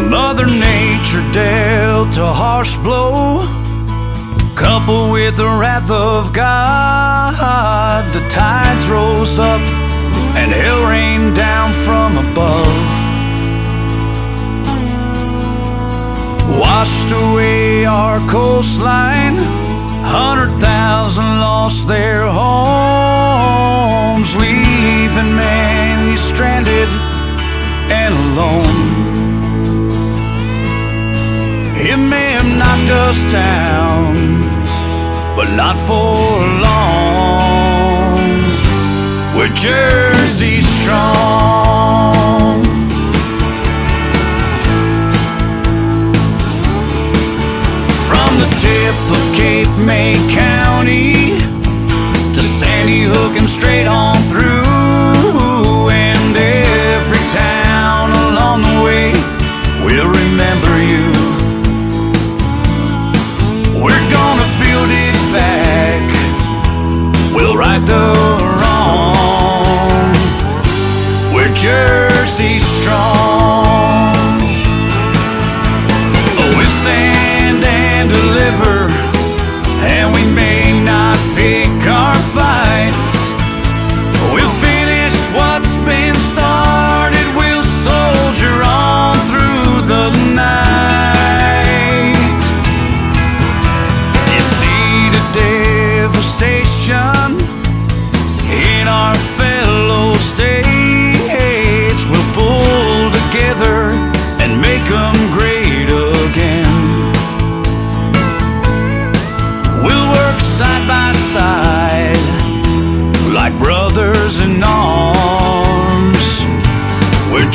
Mother Nature dealt a harsh blow, coupled with the wrath of God. The tides rose up and hell rained down from above, washed away our coastline. 100,000 lost their homes, leaving many stranded and alone. It may have knocked us down, but not for long. We're Jersey strong. From the tip of Cape May County to Sandy Hook and straight on through, and every town along the way will remember you. We're gonna build it back, we'll right the wrong. We're Jersey strong. Oh, we'll stand and deliver, and we may not pick our fights. We'll finish what's been started, we'll soldier on through the night. You see the devastation in our fellow states. We'll pull together and make them great again. We'll work side by side like brothers in arms. We're